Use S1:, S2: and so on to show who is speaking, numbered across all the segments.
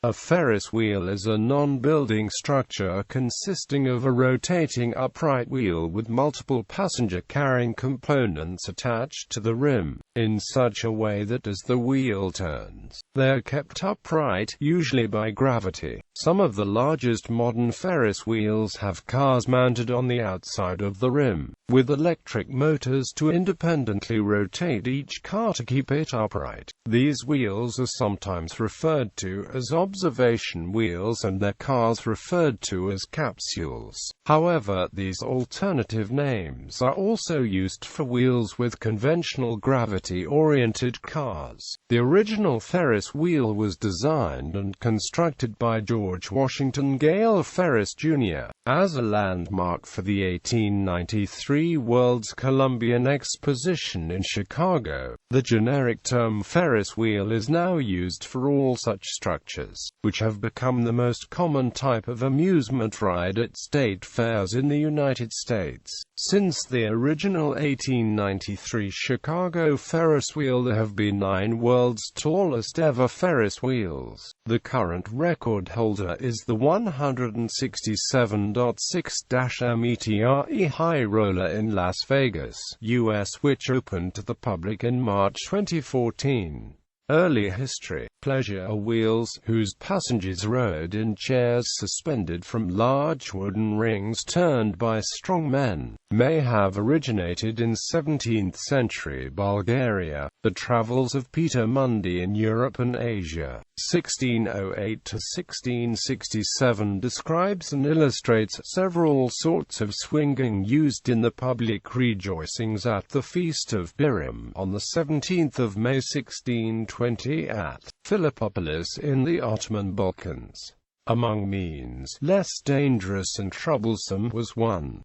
S1: A Ferris wheel is a non-building structure consisting of a rotating upright wheel with multiple passenger-carrying components attached to the rim, in such a way that as the wheel turns, they are kept upright, usually by gravity. Some of the largest modern Ferris wheels have cars mounted on the outside of the rim, with electric motors to independently rotate each car to keep it upright. These wheels are sometimes referred to as observation wheels and their cars referred to as capsules. However, these alternative names are also used for wheels with conventional gravity-oriented cars. The original Ferris wheel was designed and constructed by George Washington Gale Ferris Jr. as a landmark for the 1893 World's Columbian Exposition in Chicago. The generic term Ferris wheel is now used for all such structures, which have become the most common type of amusement ride at state fairs in the United States. Since the original 1893 Chicago Ferris wheel, there have been 9 world's tallest ever Ferris wheels. The current record holder is the 167.6-metre high roller in Las Vegas, US, which opened to the public in March 2014. Early history. Pleasure wheels, whose passengers rode in chairs suspended from large wooden rings turned by strong men, may have originated in 17th-century Bulgaria. The Travels of Peter Mundy in Europe and Asia, 1608 to 1667, describes and illustrates several sorts of swinging used in the public rejoicings at the Feast of Purim on the 17th of May 1620 at Philippopolis in the Ottoman Balkans. Among means less dangerous and troublesome was one,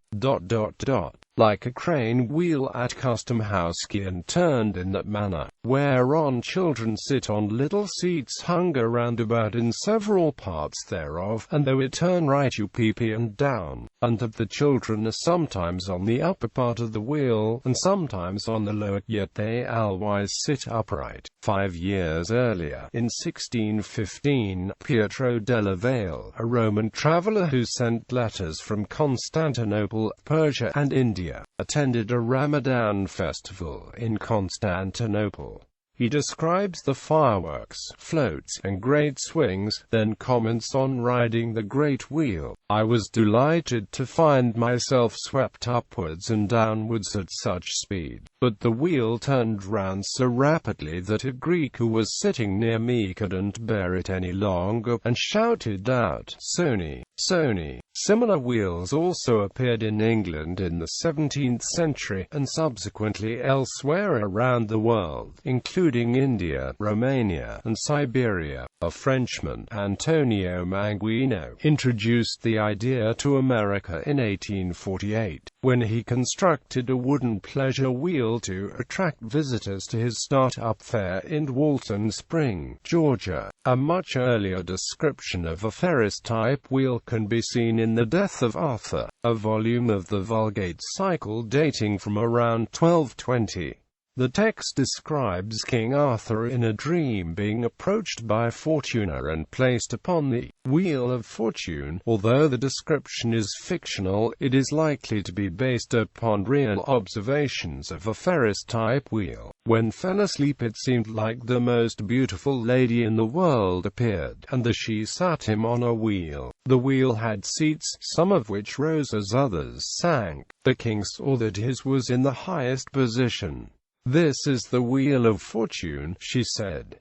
S1: like a crane wheel at Custom House Key, turned in that manner, whereon children sit on little seats hung around about in several parts thereof, and though it turn right up and down, and that the children are sometimes on the upper part of the wheel, and sometimes on the lower, yet they alwise sit upright. 5 years earlier, in 1615, Pietro della Valle, a Roman traveller who sent letters from Constantinople, Persia and India, attended a Ramadan festival in Constantinople. He describes the fireworks, floats, and great swings, then comments on riding the great wheel. I was delighted to find myself swept upwards and downwards at such speed, but the wheel turned round so rapidly that a Greek who was sitting near me couldn't bear it any longer, and shouted out, "Sony! Sony!" Similar wheels also appeared in England in the 17th century, and subsequently elsewhere around the world, including India, Romania, and Siberia. A Frenchman, Antonio Manguino, introduced the idea to America in 1848, when he constructed a wooden pleasure wheel to attract visitors to his start-up fair in Walton Spring, Georgia. A much earlier description of a Ferris-type wheel can be seen in The Death of Arthur, a volume of the Vulgate cycle dating from around 1220. The text describes King Arthur in a dream being approached by Fortuna and placed upon the Wheel of Fortune. Although the description is fictional, it is likely to be based upon real observations of a Ferris-type wheel. When fell asleep, it seemed like the most beautiful lady in the world appeared, and as she sat him on a wheel. The wheel had seats, some of which rose as others sank. The king saw that his was in the highest position. "This is the Wheel of Fortune," she said.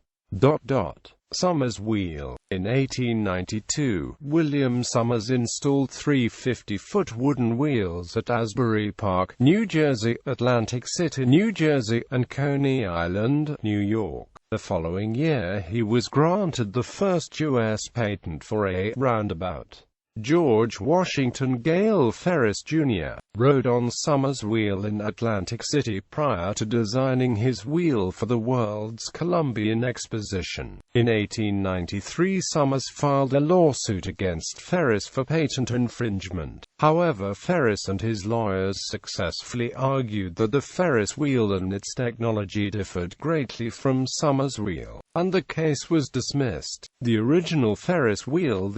S1: Summers wheel. In 1892, William Summers installed 3 50-foot wooden wheels at Asbury Park, New Jersey, Atlantic City, New Jersey, and Coney Island, New York. The following year he was granted the first U.S. patent for a roundabout. George Washington Gale Ferris Jr. rode on Sommer's wheel in Atlantic City prior to designing his wheel for the World's Columbian Exposition. In 1893, Somers filed a lawsuit against Ferris for patent infringement. However, Ferris and his lawyers successfully argued that the Ferris wheel and its technology differed greatly from Sommer's wheel, and the case was dismissed. The original Ferris wheel,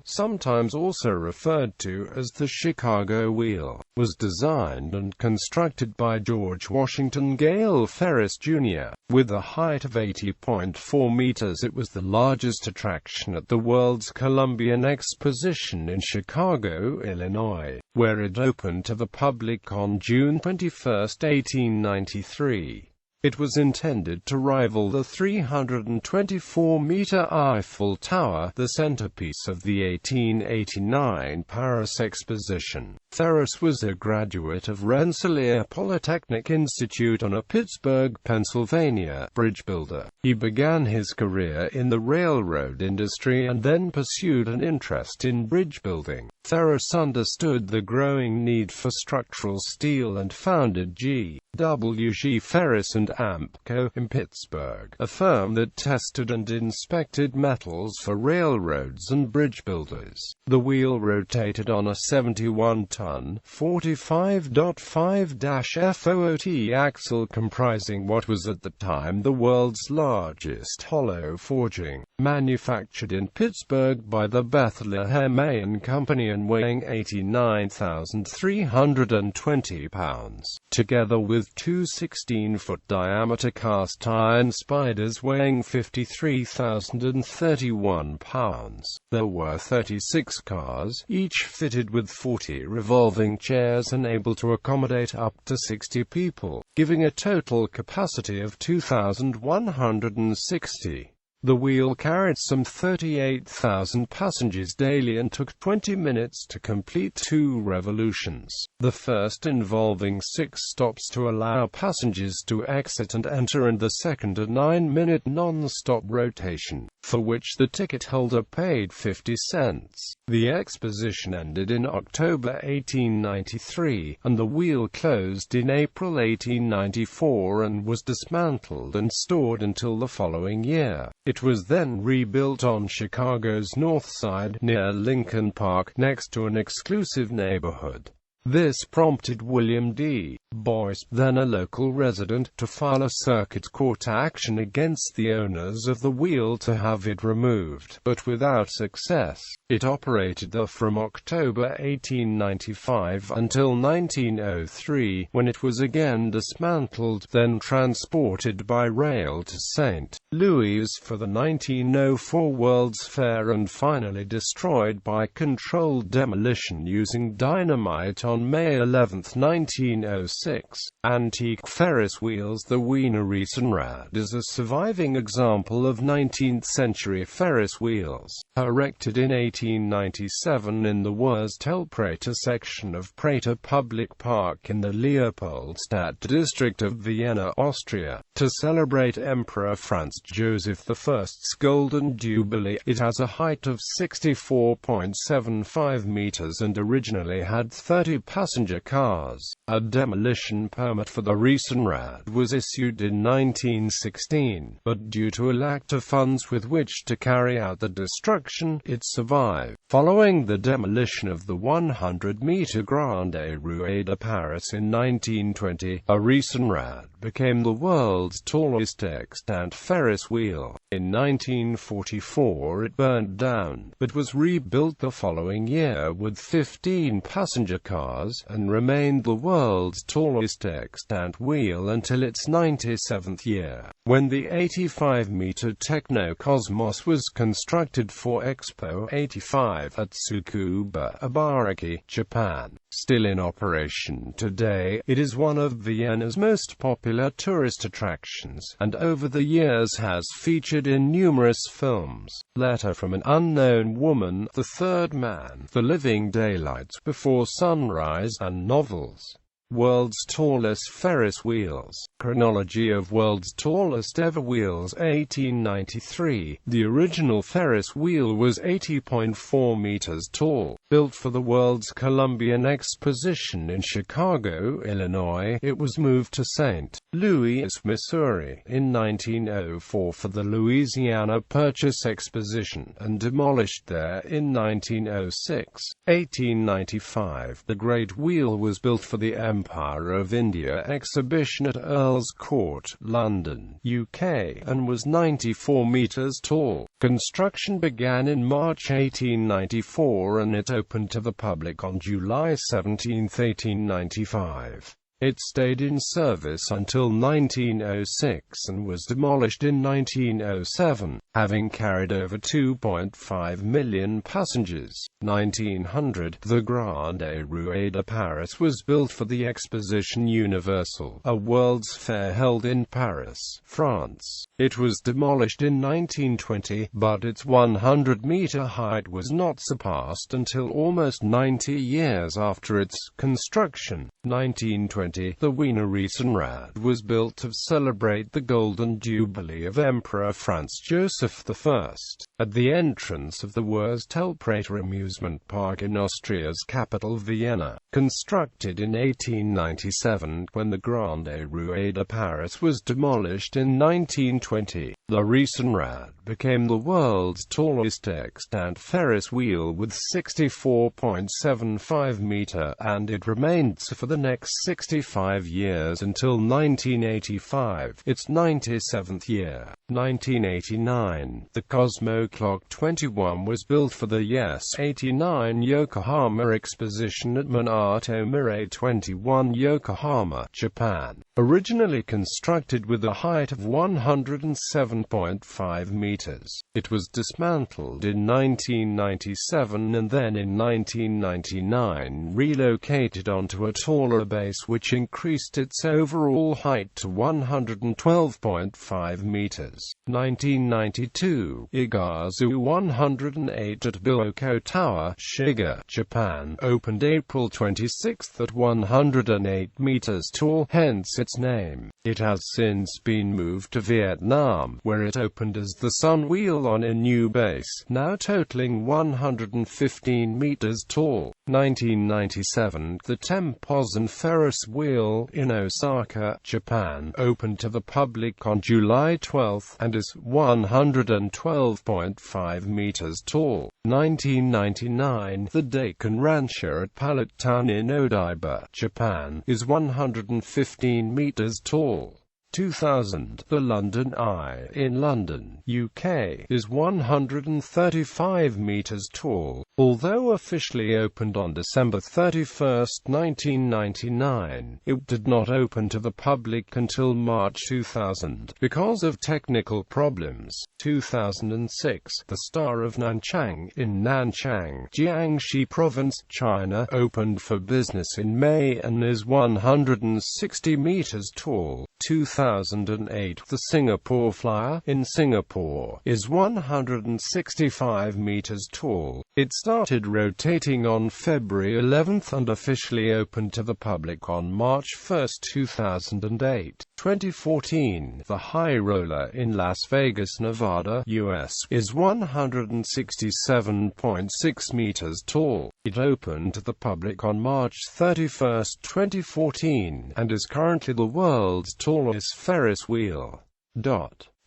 S1: sometimes also referred to as the Chicago wheel, was designed and constructed by George Washington Gale Ferris, Jr. With a height of 80.4 meters, it was the largest attraction at the World's Columbian Exposition in Chicago, Illinois, where it opened to the public on June 21, 1893. It was intended to rival the 324-meter Eiffel Tower, the centerpiece of the 1889 Paris Exposition. Ferris was a graduate of Rensselaer Polytechnic Institute and a Pittsburgh, Pennsylvania, bridge builder. He began his career in the railroad industry and then pursued an interest in bridge building. Ferris understood the growing need for structural steel and founded G.W.G. Ferris and Ampco in Pittsburgh, a firm that tested and inspected metals for railroads and bridge builders. The wheel rotated on a 71-ton, 45.5-FOOT axle comprising what was at the time the world's largest hollow forging, manufactured in Pittsburgh by the Bethlehem Company and weighing 89,320 pounds, together with two 16-foot diameter cast iron spiders weighing 53,031 pounds. There were 36 cars, each fitted with 40 revolving chairs and able to accommodate up to 60 people, giving a total capacity of 2,160. The wheel carried some 38,000 passengers daily and took 20 minutes to complete 2 revolutions, the first involving 6 stops to allow passengers to exit and enter, and the second a 9-minute non-stop rotation, for which the ticket holder paid 50 cents. The exposition ended in October 1893, and the wheel closed in April 1894 and was dismantled and stored until the following year. It was then rebuilt on Chicago's North Side, near Lincoln Park, next to an exclusive neighborhood. This prompted William D. Boyce, then a local resident, to file a circuit court action against the owners of the wheel to have it removed, but without success. It operated there from October 1895 until 1903, when it was again dismantled, then transported by rail to St. Louis for the 1904 World's Fair and finally destroyed by controlled demolition using dynamite on May 11, 1906. Antique Ferris wheels. The Wiener Riesenrad is a surviving example of 19th-century Ferris wheels, erected in 1897 in the Wurstelprater section of Prater Public Park in the Leopoldstadt district of Vienna, Austria, to celebrate Emperor Franz Joseph I's Golden Jubilee. It has a height of 64.75 meters and originally had 30 passenger cars. A demolition permit for the Riesenrad was issued in 1916, but due to a lack of funds with which to carry out the destruction, it survived. Following the demolition of the 100-meter Grande Roue de Paris in 1920, a Riesenrad became the world's tallest extant Ferris wheel. In 1944 it burned down, but was rebuilt the following year with 15 passenger cars, and remained the world's tallest extant wheel until its 97th year, when the 85-meter Techno-Cosmos was constructed for Expo 85 at Tsukuba, Ibaraki, Japan. Still in operation today, it is one of Vienna's most popular tourist attractions, and over the years has featured in numerous films. Letter from an Unknown Woman, The Third Man, The Living Daylights, Before Sunrise, and novels. World's tallest Ferris wheels. Chronology of world's tallest ever wheels. 1893. The original Ferris wheel was 80.4 meters tall. Built for the World's Columbian Exposition in Chicago, Illinois, it was moved to St. Louis, Missouri, in 1904 for the Louisiana Purchase Exposition, and demolished there in 1906. 1895. The Great Wheel was built for the Empire of India exhibition at Earl's Court, London, UK, and was 94 meters tall. Construction began in March 1894 and it opened to the public on July 17, 1895. It stayed in service until 1906 and was demolished in 1907, having carried over 2.5 million passengers. 1900. The Grande Roue de Paris was built for the Exposition Universelle, a World's Fair held in Paris, France. It was demolished in 1920, but its 100-meter height was not surpassed until almost 90 years after its construction. 1920. The Wiener Riesenrad was built to celebrate the Golden Jubilee of Emperor Franz Joseph I. At the entrance of the Wurstelprater amusement park in Austria's capital Vienna. Constructed in 1897, when the Grande Roue de Paris was demolished in 1920, the Riesenrad became the world's tallest extant Ferris wheel with 64.75 meter, and it remained so for the next 65 years until 1985, its 97th year. 1989. The Cosmo Clock 21 was built for the YES-89 Yokohama Exposition at Minato Mirai 21, Yokohama, Japan. Originally constructed with a height of 107.5 meters, it was dismantled in 1997 and then in 1999 relocated onto a taller base which increased its overall height to 112.5 meters. 1992. Igazu 108 at Bioko Tower, Shiga, Japan, opened April 26 at 108 meters tall, hence its name. It has since been moved to Vietnam, where it opened as the Sun Wheel on a new base, now totaling 115 meters tall. 1997. The Temposan Ferris Wheel in Osaka, Japan, opened to the public on July 12 and is 112.5 meters tall. 1999. The Daikon Rancher at Pallet Town in Odaiba, Japan, is 115 meters tall. 2000. The London Eye in London, UK, is 135 meters tall. Although officially opened on December 31, 1999, it did not open to the public until March 2000 because of technical problems. 2006. The Star of Nanchang in Nanchang, Jiangxi Province, China, opened for business in May and is 160 meters tall. 2008. The Singapore Flyer in Singapore is 165 meters tall. It started rotating on February 11 and officially opened to the public on March 1, 2008. 2014. The High Roller in Las Vegas, Nevada, US, is 167.6 meters tall. It opened to the public on March 31, 2014, and is currently the world's tallest Ferris wheel.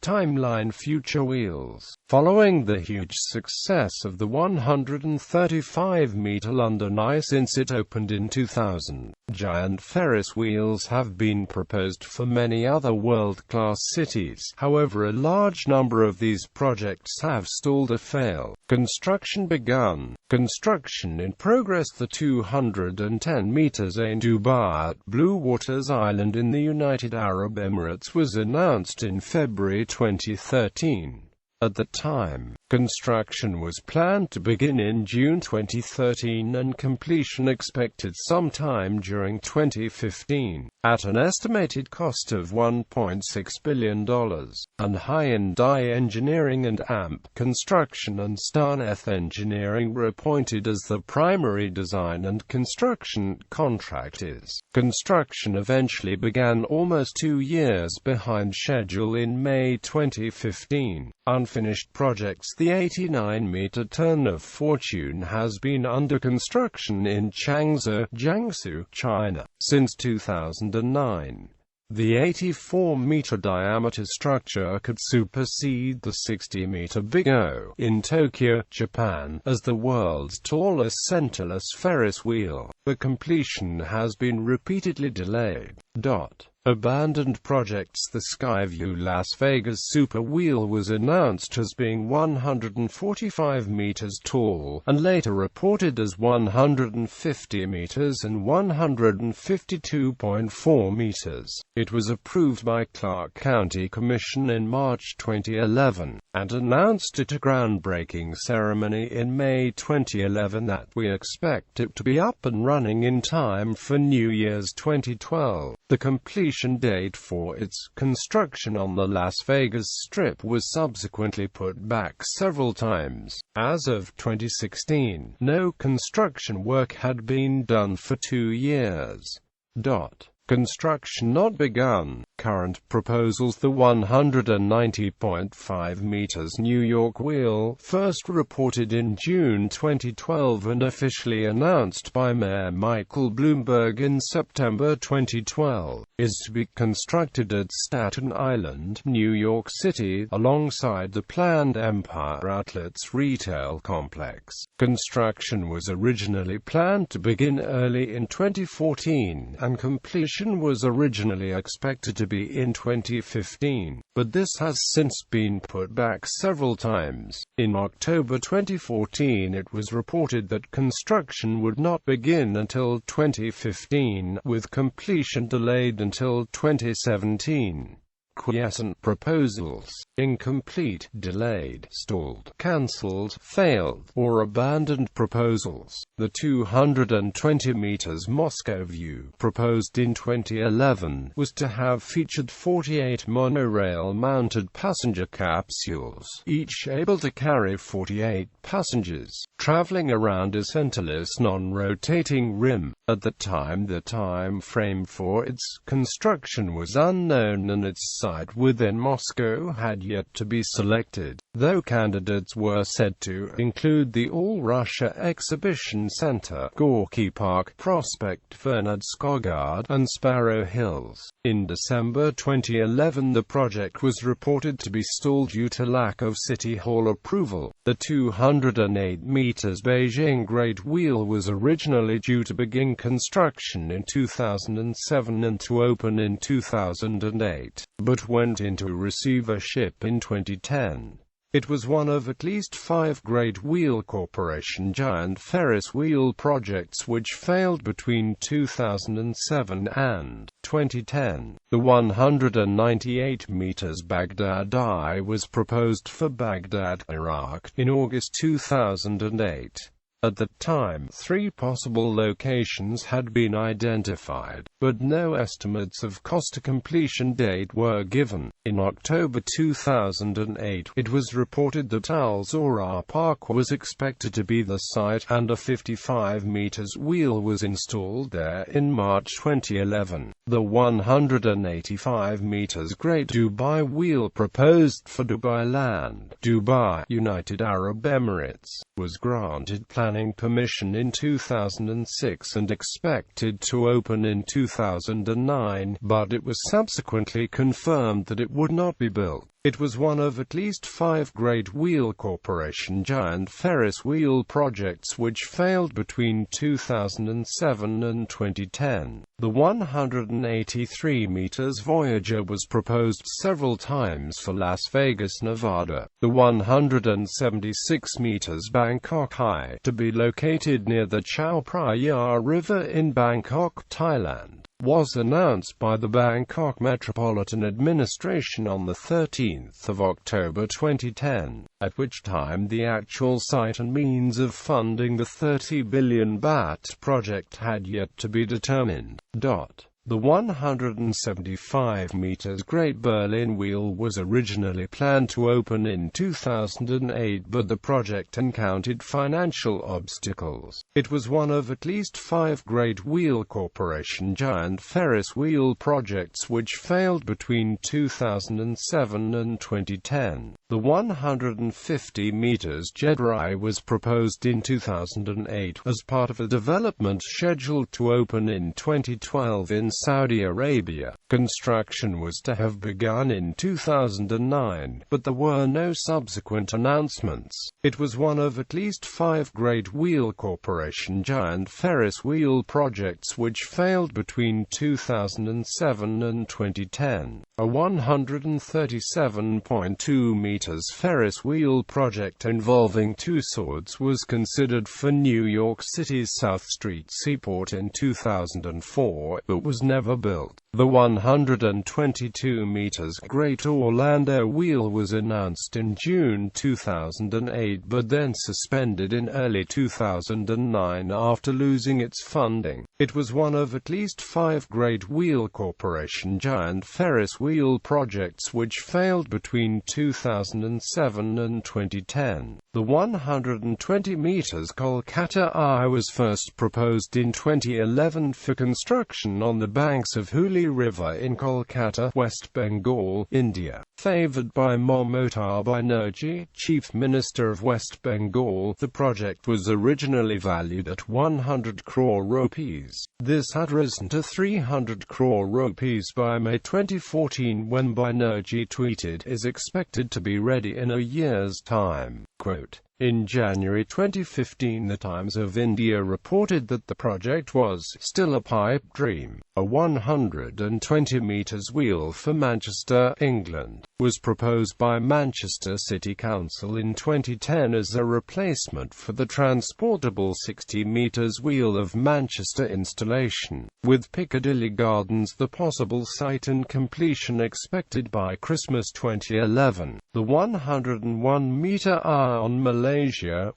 S1: Timeline. Future wheels. Following the huge success of the 135-meter London Eye since it opened in 2000, giant Ferris wheels have been proposed for many other world-class cities. However, a large number of these projects have stalled or failed. Construction begun. Construction in progress. The 210 meters in Dubai at Blue Waters Island in the United Arab Emirates was announced in February 2013. At the time, construction was planned to begin in June 2013 and completion expected sometime during 2015, at an estimated cost of $1.6 billion. And Hyundai Engineering and AMP Construction and Starneth Engineering were appointed as the primary design and construction contractors. Construction eventually began almost 2 years behind schedule in May 2015. Unfinished projects. The 89-meter Turn of Fortune has been under construction in Changzhou, Jiangsu, China, since 2009. The 84-meter diameter structure could supersede the 60-meter Big O in Tokyo, Japan, as the world's tallest centerless Ferris wheel. The completion has been repeatedly delayed. Abandoned projects. The Skyview Las Vegas Super Wheel was announced as being 145 meters tall, and later reported as 150 meters and 152.4 meters. It was approved by Clark County Commission in March 2011, and announced at a groundbreaking ceremony in May 2011 that we expect it to be up and running in time for New Year's 2012. The completion date for its construction on the Las Vegas Strip was subsequently put back several times. As of 2016, no construction work had been done for 2 years. Construction not begun. Current proposals. The 190.5 meters New York Wheel, first reported in June 2012 and officially announced by Mayor Michael Bloomberg in September 2012, is to be constructed at Staten Island, New York City, alongside the planned Empire Outlets retail complex. Construction was originally planned to begin early in 2014, and completion was originally expected to be in 2015, but this has since been put back several times. In October 2014 it was reported that construction would not begin until 2015, with completion delayed until 2017. Quiescent proposals: incomplete, delayed, stalled, cancelled, failed, or abandoned proposals. The 220 meters Moscow View, proposed in 2011, was to have featured 48 monorail-mounted passenger capsules, each able to carry 48 passengers, traveling around a centerless non-rotating rim. At the time, the time frame for its construction was unknown and its site within Moscow had yet to be selected, though candidates were said to include the All-Russia Exhibition Center, Gorky Park, Prospect Vernadskogard, and Sparrow Hills. In December 2011 the project was reported to be stalled due to lack of City Hall approval. The 208 meters Beijing Great Wheel was originally due to begin construction in 2007 and to open in 2008, but went into receivership in 2010. It was one of at least 5 Great Wheel Corporation giant Ferris wheel projects which failed between 2007 and 2010. The 198 meters Baghdad Eye was proposed for Baghdad, Iraq, in August 2008. At the time, 3 possible locations had been identified, but no estimates of cost to completion date were given. In October 2008, it was reported that Al Zora Park was expected to be the site, and a 55 meters wheel was installed there in March 2011. The 185 meters Great Dubai Wheel, proposed for Dubai Land, Dubai, United Arab Emirates, was granted planning permission in 2006 and expected to open in 2009, but it was subsequently confirmed that it would not be built. It was one of at least 5 Great Wheel Corporation giant Ferris wheel projects which failed between 2007 and 2010. The 183 meters Voyager was proposed several times for Las Vegas, Nevada. The 176 meters Bangkok High, to be located near the Chao Phraya River in Bangkok, Thailand. was announced by the Bangkok Metropolitan Administration on 13 October 2010, at which time the actual site and means of funding the 30 billion baht project had yet to be determined. The 175 meters Great Berlin Wheel was originally planned to open in 2008, but the project encountered financial obstacles. It was one of at least 5 Great Wheel Corporation giant Ferris Wheel projects which failed between 2007 and 2010. The 150 meters Jedrai was proposed in 2008 as part of a development scheduled to open in 2012 in Saudi Arabia. Construction was to have begun in 2009, but there were no subsequent announcements. It was one of at least 5 Great Wheel Corporation giant Ferris Wheel projects which failed between 2007 and 2010. A 137.2 meters Ferris wheel project involving 2 swords was considered for New York City's South Street Seaport in 2004, but was never built. The 122 meters Great Orlando Wheel was announced in June 2008 but then suspended in early 2009 after losing its funding. It was one of at least 5 Great Wheel Corporation giant Ferris wheel projects which failed between 2007 and 2010. The 120 meters Kolkata Eye was first proposed in 2011 for construction on the banks of Hooghly River in Kolkata, West Bengal, India. Favoured by Mamata Banerjee, Chief Minister of West Bengal, the project was originally valued at 100 crore rupees. This had risen to 300 crore rupees by May 2014 when Banerjee tweeted, "is expected to be ready in a year's time." Quote, in January 2015, The Times of India reported that the project was still a pipe dream. A 120 meters wheel for Manchester, England, was proposed by Manchester City Council in 2010 as a replacement for the transportable 60 meters wheel of Manchester installation, with Piccadilly Gardens the possible site and completion expected by Christmas 2011. The 101 meter Ion Malaysia,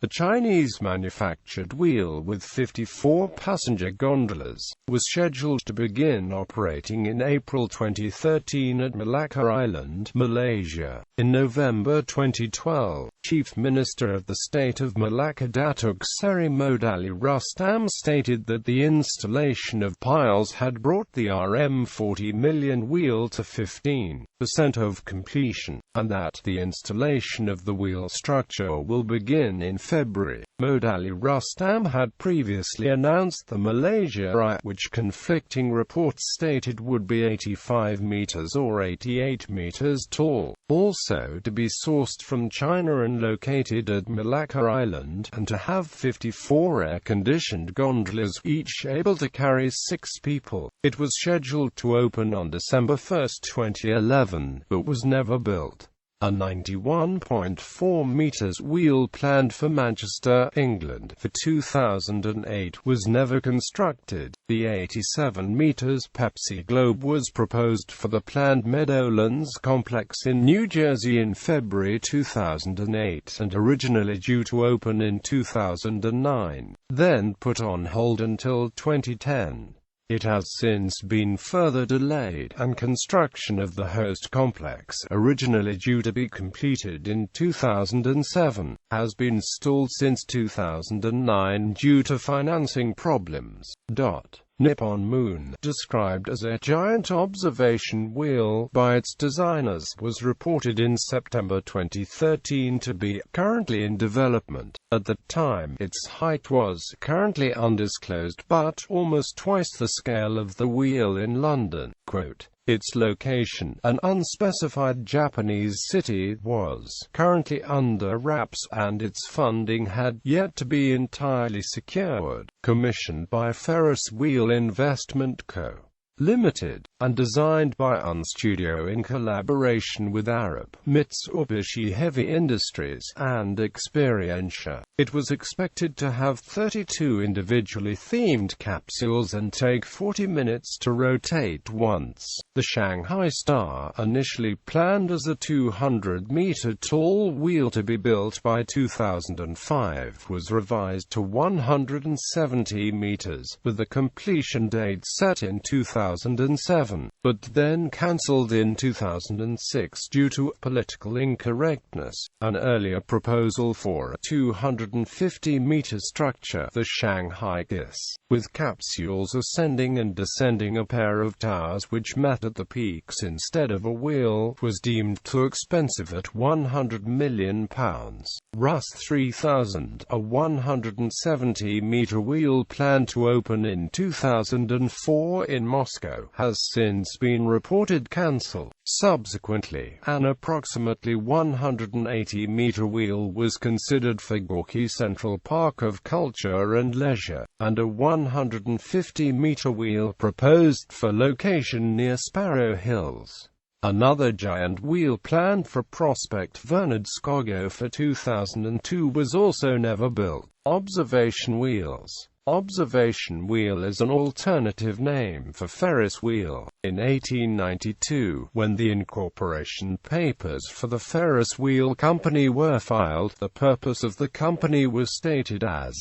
S1: a Chinese-manufactured wheel with 54 passenger gondolas, was scheduled to begin operating in April 2013 at Malacca Island, Malaysia. In November 2012, Chief Minister of the State of Malacca Datuk Seri Modali Rustam stated that the installation of piles had brought the RM40 million wheel to 15% of completion, and that the installation of the wheel structure will begin in February. Modali Rustam had previously announced the Malaysia Eye, which conflicting reports stated would be 85 meters or 88 meters tall, also to be sourced from China and located at Malacca Island, and to have 54 air-conditioned gondolas, each able to carry 6 people. It was scheduled to open on December 1, 2011, but was never built. A 91.4 meters wheel planned for Manchester, England, for 2008 was never constructed. The 87 meters Pepsi Globe was proposed for the planned Meadowlands complex in New Jersey in February 2008 and originally due to open in 2009, then put on hold until 2010. It has since been further delayed, and construction of the host complex, originally due to be completed in 2007, has been stalled since 2009 due to financing problems. Nippon Moon, described as a giant observation wheel by its designers, was reported in September 2013 to be currently in development. At the time, its height was currently undisclosed but almost twice the scale of the wheel in London. Quote, its location, an unspecified Japanese city, was currently under wraps, and its funding had yet to be entirely secured. Commissioned by Ferris Wheel Investment Co. Limited, and designed by Unstudio in collaboration with Arab, Mitsubishi Heavy Industries, and Experientia. It was expected to have 32 individually themed capsules and take 40 minutes to rotate once. The Shanghai Star, initially planned as a 200-meter tall wheel to be built by 2005, was revised to 170 meters, with a completion date set in 2007, but then cancelled in 2006 due to political incorrectness. An earlier proposal for a 250-meter structure, the Shanghai GIS, with capsules ascending and descending a pair of towers which met at the peaks instead of a wheel, was deemed too expensive at £100 million. RUS 3000, a 170-meter wheel planned to open in 2004 in Moscow, has since been reported cancelled. Subsequently, an approximately 180-meter wheel was considered for Gorky Central Park of Culture and Leisure, and a 150-meter wheel proposed for location near Sparrow Hills. Another giant wheel planned for Prospect Vernadskogo for 2002 was also never built. Observation wheels. Observation wheel is an alternative name for Ferris wheel. In 1892, when the incorporation papers for the Ferris Wheel Company were filed, the purpose of the company was stated as,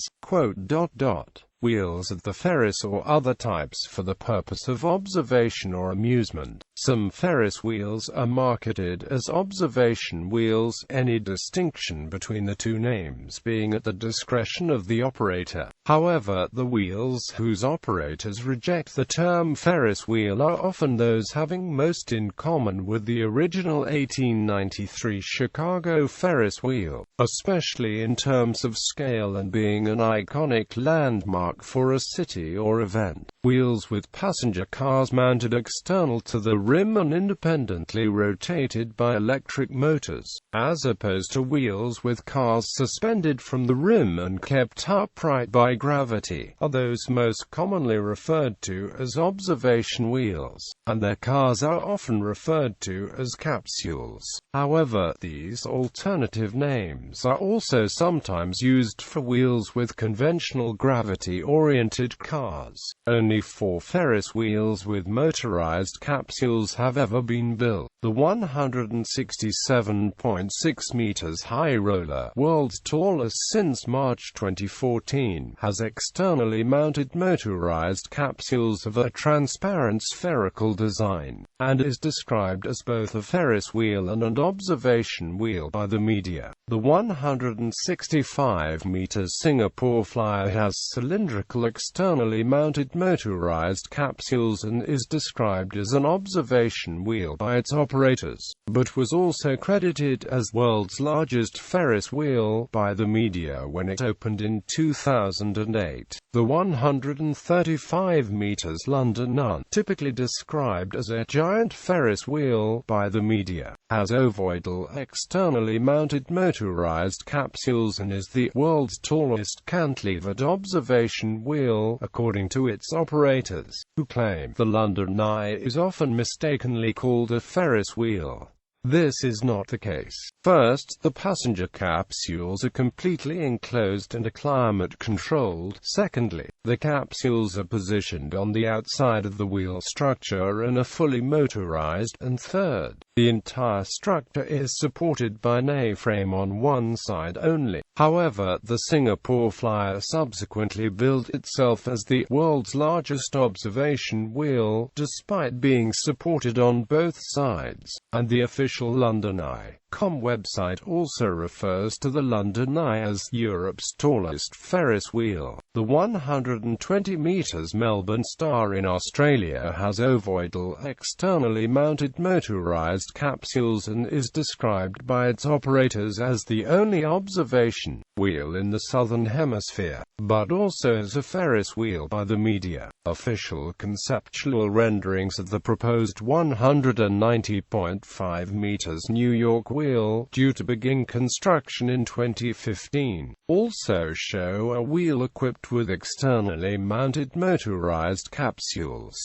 S1: wheels of the Ferris or other types for the purpose of observation or amusement. Some Ferris wheels are marketed as observation wheels, any distinction between the two names being at the discretion of the operator. However, the wheels whose operators reject the term Ferris wheel are often those having most in common with the original 1893 Chicago Ferris wheel, especially in terms of scale and being an iconic landmark for a city or event. Wheels with passenger cars mounted external to the rim and independently rotated by electric motors, as opposed to wheels with cars suspended from the rim and kept upright by gravity, are those most commonly referred to as observation wheels, and their cars are often referred to as capsules. However, these alternative names are also sometimes used for wheels with conventional gravity-oriented cars. Only 4 Ferris wheels with motorized capsules have ever been built. The 167.6 meters high roller, world's tallest since March 2014, has externally mounted motorized capsules of a transparent spherical design, and is described as both a Ferris wheel and an observation wheel by the media. The 165-meter Singapore Flyer has cylindrical externally mounted motorized capsules and is described as an observation wheel by its operators, but was also credited as world's largest Ferris wheel by the media when it opened in 2008. The 135 meters London Nun, typically described as a giant Ferris wheel by the media, has ovoidal externally mounted motorized capsules and is the world's tallest cantilevered observation wheel, according to its operators, who claim the London Eye is often mistakenly called a Ferris wheel. This is not the case. First, the passenger capsules are completely enclosed and climate-controlled. Secondly, the capsules are positioned on the outside of the wheel structure and are fully motorized. And third, the entire structure is supported by an A-frame on one side only. However, the Singapore Flyer subsequently billed itself as the world's largest observation wheel, despite being supported on both sides, and the official London Eye.com website also refers to the London Eye as Europe's tallest Ferris wheel. The 120 meters Melbourne Star in Australia has ovoidal externally mounted motorized capsules and is described by its operators as the only observation wheel in the Southern Hemisphere, but also as a Ferris wheel by the media. Official conceptual renderings of the proposed 190.5 meters New York wheel, due to begin construction in 2015, also show a wheel equipped with externally mounted motorized capsules.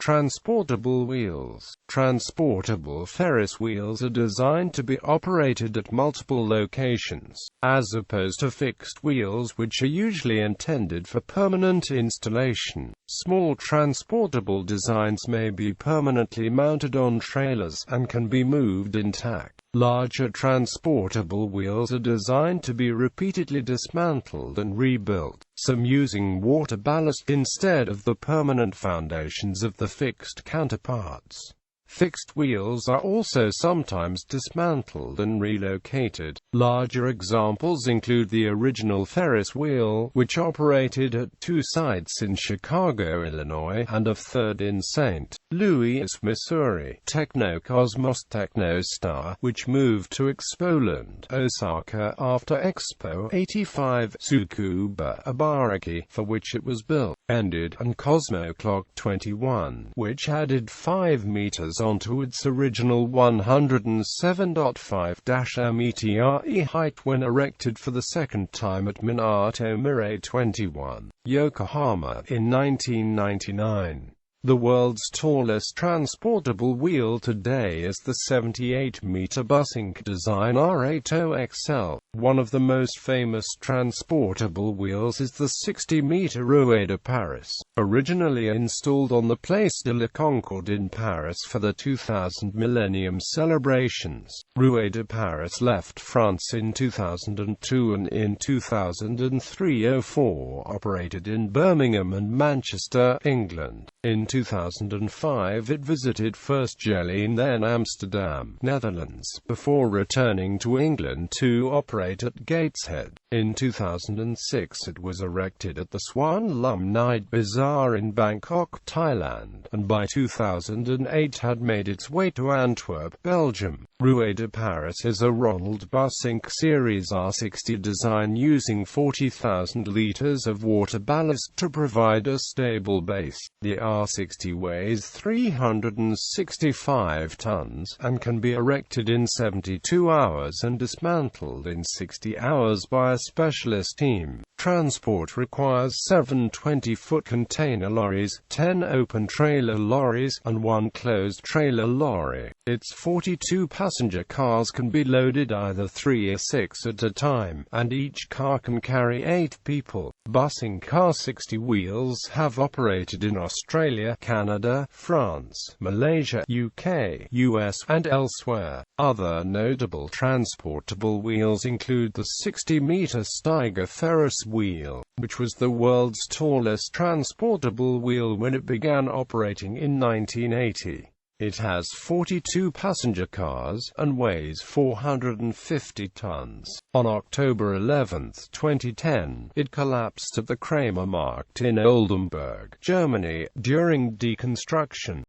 S1: Transportable wheels. Transportable Ferris wheels are designed to be operated at multiple locations, as opposed to fixed wheels which are usually intended for permanent installation. Small transportable designs may be permanently mounted on trailers and can be moved intact. Larger transportable wheels are designed to be repeatedly dismantled and rebuilt, some using water ballast instead of the permanent foundations of the fixed counterparts. Fixed wheels are also sometimes dismantled and relocated. Larger examples include the original Ferris wheel, which operated at 2 sites in Chicago, Illinois, and a third in St. Louis, Missouri. Technocosmos Technostar, which moved to Expoland, Osaka after Expo 85. Tsukuba Ibaraki, for which it was built, ended, and Cosmoclock 21, which added 5 meters onto its original 107.5-metre height when erected for the second time at Minato Mirai 21, Yokohama, in 1999. The world's tallest transportable wheel today is the 78-meter Busink design R80XL. One of the most famous transportable wheels is the 60-meter Rouet de Paris, originally installed on the Place de la Concorde in Paris for the 2000 Millennium celebrations. Rouet de Paris left France in 2002 and in 2003-04 operated in Birmingham and Manchester, England. In 2005 it visited first Gale, then Amsterdam, Netherlands, before returning to England to operate at Gateshead. In 2006 it was erected at the Swan Lum Night Bazaar in Bangkok, Thailand, and by 2008 had made its way to Antwerp, Belgium. Rouet de Paris is a Ronald Busink Series R60 design using 40,000 litres of water ballast to provide a stable base. The R60 weighs 365 tons, and can be erected in 72 hours and dismantled in 60 hours by a specialist team. Transport requires 7 20-foot container lorries, 10 open trailer lorries, and 1 closed trailer lorry. Its 42 passenger cars can be loaded either 3 or 6 at a time, and each car can carry 8 people. Busink R60 wheels have operated in Australia, Canada, France, Malaysia, UK, US, and elsewhere. Other notable transportable wheels include the 60-meter Steiger Ferris wheel, which was the world's tallest transportable wheel when it began operating in 1980. It has 42 passenger cars, and weighs 450 tons. On October 11, 2010, it collapsed at the Kramer Markt in Oldenburg, Germany, during deconstruction.